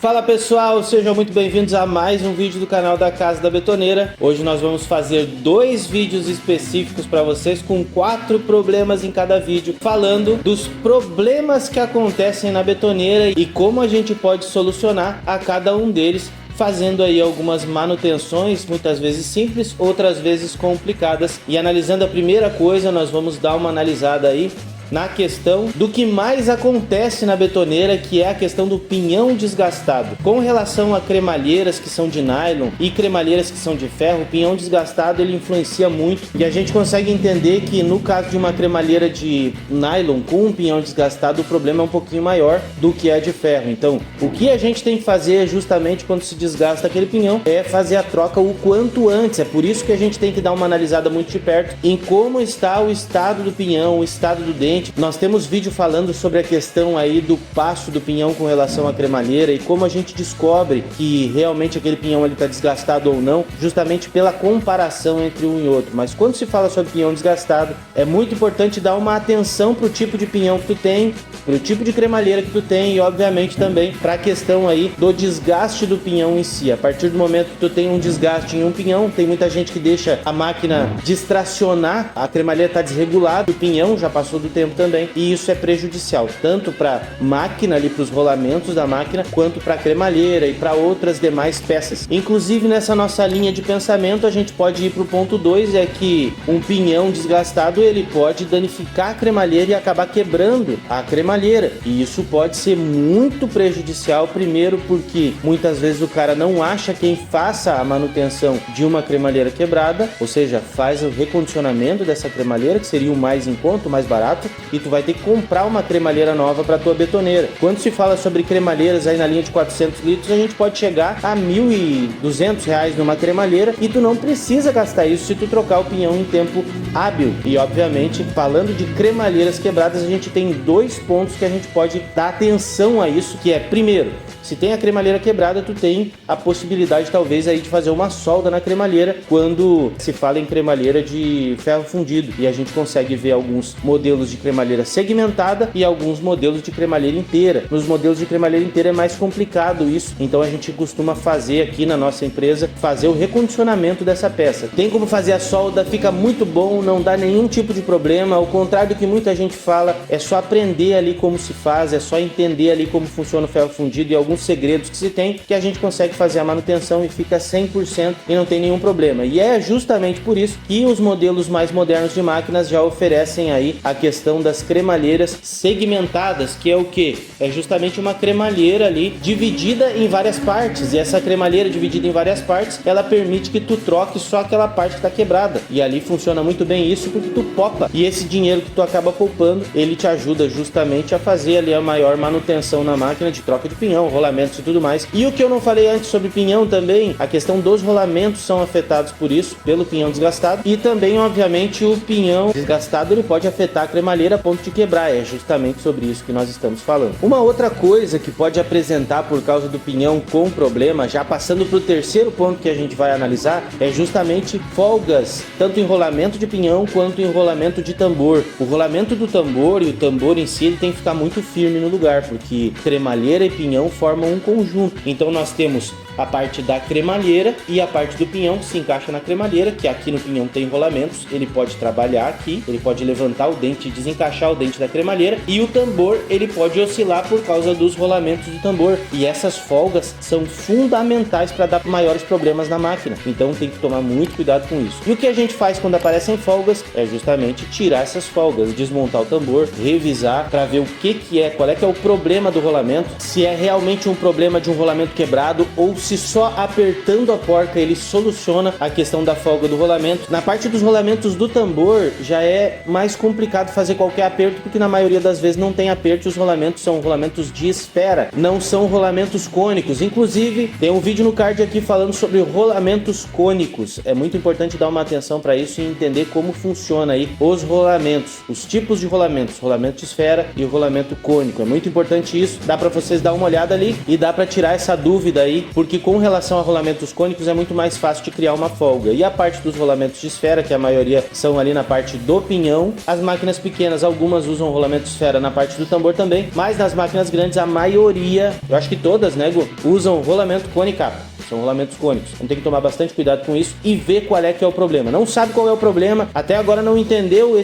Fala pessoal, sejam muito bem-vindos a mais um vídeo do canal da Casa da Betoneira. Hoje nós vamos fazer 2 vídeos específicos para vocês com 4 problemas em cada vídeo, falando dos problemas que acontecem na betoneira e como a gente pode solucionar a cada um deles, fazendo aí algumas manutenções, muitas vezes simples, outras vezes complicadas. E analisando a primeira coisa, nós vamos dar uma analisada aí na questão do que mais acontece na betoneira, que é a questão do pinhão desgastado. Com relação a cremalheiras que são de nylon e cremalheiras que são de ferro, o pinhão desgastado ele influencia muito, e a gente consegue entender que no caso de uma cremalheira de nylon com um pinhão desgastado, o problema é um pouquinho maior do que é de ferro. Então, o que a gente tem que fazer justamente quando se desgasta aquele pinhão é fazer a troca o quanto antes. É por isso que a gente tem que dar uma analisada muito de perto em como está o estado do pinhão, o estado do dente. Nós temos vídeo falando sobre a questão aí do passo do pinhão com relação à cremalheira e como a gente descobre que realmente aquele pinhão está desgastado ou não, justamente pela comparação entre um e outro. Mas quando se fala sobre pinhão desgastado, é muito importante dar uma atenção para o tipo de pinhão que tu tem, para o tipo de cremalheira que tu tem e obviamente também para a questão aí do desgaste do pinhão em si. A partir do momento que tu tem um desgaste em um pinhão, tem muita gente que deixa a máquina distracionar, a cremalheira está desregulada, o pinhão já passou do tempo também, e isso é prejudicial tanto para máquina ali, para os rolamentos da máquina, quanto para a cremalheira e para outras demais peças. Inclusive nessa nossa linha de pensamento a gente pode ir para o ponto 2, é que um pinhão desgastado ele pode danificar a cremalheira e acabar quebrando a cremalheira, e isso pode ser muito prejudicial. Primeiro porque muitas vezes o cara não acha quem faça a manutenção de uma cremalheira quebrada, ou seja, faz o recondicionamento dessa cremalheira, que seria o mais em conta, o mais barato, e tu vai ter que comprar uma cremalheira nova para tua betoneira. Quando se fala sobre cremalheiras aí na linha de 400 litros, a gente pode chegar a R$ 1.200 numa cremalheira, e tu não precisa gastar isso se tu trocar o pinhão em tempo hábil. E obviamente, falando de cremalheiras quebradas, a gente tem 2 pontos que a gente pode dar atenção a isso, que é, primeiro, se tem a cremalheira quebrada, tu tem a possibilidade talvez aí de fazer uma solda na cremalheira quando se fala em cremalheira de ferro fundido, e a gente consegue ver alguns modelos de cremalheira segmentada e alguns modelos de cremalheira inteira. Nos modelos de cremalheira inteira é mais complicado isso, então a gente costuma fazer aqui na nossa empresa, fazer o recondicionamento dessa peça. Tem como fazer a solda, fica muito bom, não dá nenhum tipo de problema, ao contrário do que muita gente fala, é só aprender ali como se faz, é só entender ali como funciona o ferro fundido e alguns segredos que se tem, que a gente consegue fazer a manutenção e fica 100% e não tem nenhum problema. E é justamente por isso que os modelos mais modernos de máquinas já oferecem aí a questão das cremalheiras segmentadas, que é o que? É justamente uma cremalheira ali dividida em várias partes, e essa cremalheira dividida em várias partes, ela permite que tu troque só aquela parte que está quebrada, e ali funciona muito bem isso porque tu popa, e esse dinheiro que tu acaba poupando, ele te ajuda justamente a fazer ali a maior manutenção na máquina de troca de pinhão, rolamentos e tudo mais. E o que eu não falei antes sobre pinhão também, a questão dos rolamentos são afetados por isso, pelo pinhão desgastado, e também obviamente o pinhão desgastado ele pode afetar a cremalheira a ponto de quebrar. É justamente sobre isso que nós estamos falando. Uma outra coisa que pode apresentar por causa do pinhão com problema, já passando para o terceiro ponto que a gente vai analisar, é justamente folgas, tanto em rolamento de pinhão quanto em rolamento de tambor. O rolamento do tambor e o tambor em si ele tem que ficar muito firme no lugar, porque cremalheira e pinhão formam um conjunto. Então nós temos a parte da cremalheira e a parte do pinhão que se encaixa na cremalheira, que aqui no pinhão tem rolamentos, ele pode trabalhar aqui, ele pode levantar o dente e desencaixar o dente da cremalheira, e o tambor ele pode oscilar por causa dos rolamentos do tambor, e essas folgas são fundamentais para dar maiores problemas na máquina, então tem que tomar muito cuidado com isso. E o que a gente faz quando aparecem folgas é justamente tirar essas folgas, desmontar o tambor, revisar para ver o que é, qual é que é o problema do rolamento, se é realmente um problema de um rolamento quebrado ou se só apertando a porca ele soluciona a questão da folga do rolamento. Na parte dos rolamentos do tambor já é mais complicado fazer qualquer aperto, porque na maioria das vezes não tem aperto, os rolamentos são rolamentos de esfera, não são rolamentos cônicos. Inclusive tem um vídeo no card aqui falando sobre rolamentos cônicos, é muito importante dar uma atenção para isso e entender como funciona aí os rolamentos, os tipos de rolamentos, rolamento de esfera e o rolamento cônico. É muito importante isso, dá para vocês dar uma olhada ali e dá para tirar essa dúvida aí, porque com relação a rolamentos cônicos é muito mais fácil de criar uma folga. E a parte dos rolamentos de esfera, que a maioria são ali na parte do pinhão, as máquinas pequenas, algumas usam rolamento de esfera na parte do tambor também, mas nas máquinas grandes a maioria, eu acho que todas, né, Gu, usam rolamento cônico. São rolamentos cônicos. Então tem que tomar bastante cuidado com isso e ver qual é que é o problema. Não sabe qual é o problema, até agora não entendeu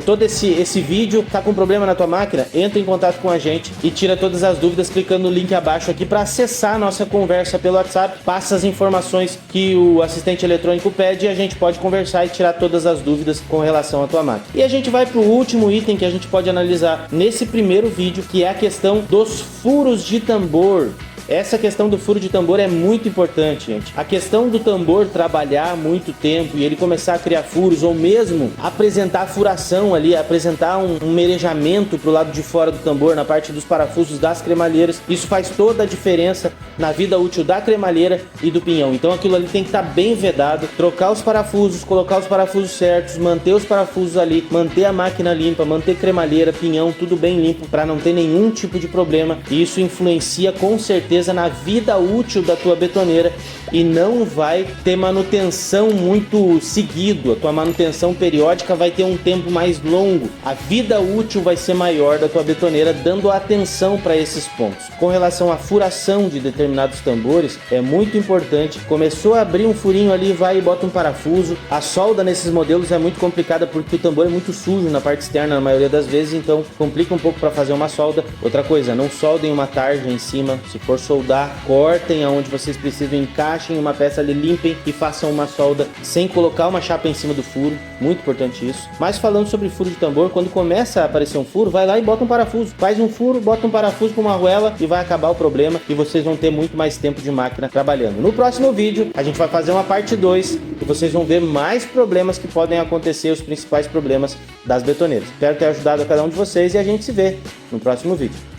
todo esse vídeo, tá com problema na tua máquina? Entra em contato com a gente e tira todas as dúvidas clicando no link abaixo aqui para acessar a nossa conversa pelo WhatsApp. Passa as informações que o assistente eletrônico pede e a gente pode conversar e tirar todas as dúvidas com relação à tua máquina. E a gente vai para o último item que a gente pode analisar nesse primeiro vídeo, que é a questão dos furos de tambor. Essa questão do furo de tambor é muito importante, gente. A questão do tambor trabalhar muito tempo e ele começar a criar furos, ou mesmo apresentar furação ali, apresentar um merejamento pro lado de fora do tambor, na parte dos parafusos das cremalheiras, isso faz toda a diferença na vida útil da cremalheira e do pinhão. Então aquilo ali tem que estar bem vedado, trocar os parafusos, colocar os parafusos certos, manter os parafusos ali, manter a máquina limpa, manter cremalheira, pinhão, tudo bem limpo para não ter nenhum tipo de problema. E isso influencia com certeza na vida útil da tua betoneira e não vai ter manutenção muito seguido. A tua manutenção periódica vai ter um tempo mais longo. A vida útil vai ser maior da tua betoneira, dando atenção para esses pontos. Com relação à furação de determinados tambores, é muito importante. Começou a abrir um furinho ali, vai e bota um parafuso. A solda nesses modelos é muito complicada porque o tambor é muito sujo na parte externa na maioria das vezes, então complica um pouco para fazer uma solda. Outra coisa, não soldem uma tarja em cima. Se for soldar, cortem aonde vocês precisam, encaixem uma peça ali, limpem e façam uma solda sem colocar uma chapa em cima do furo, muito importante isso. Mas falando sobre furo de tambor, quando começa a aparecer um furo, vai lá e bota um parafuso, faz um furo, bota um parafuso com uma arruela e vai acabar o problema e vocês vão ter muito mais tempo de máquina trabalhando. No próximo vídeo, a gente vai fazer uma parte 2 e vocês vão ver mais problemas que podem acontecer, os principais problemas das betoneiras. Espero ter ajudado a cada um de vocês e a gente se vê no próximo vídeo.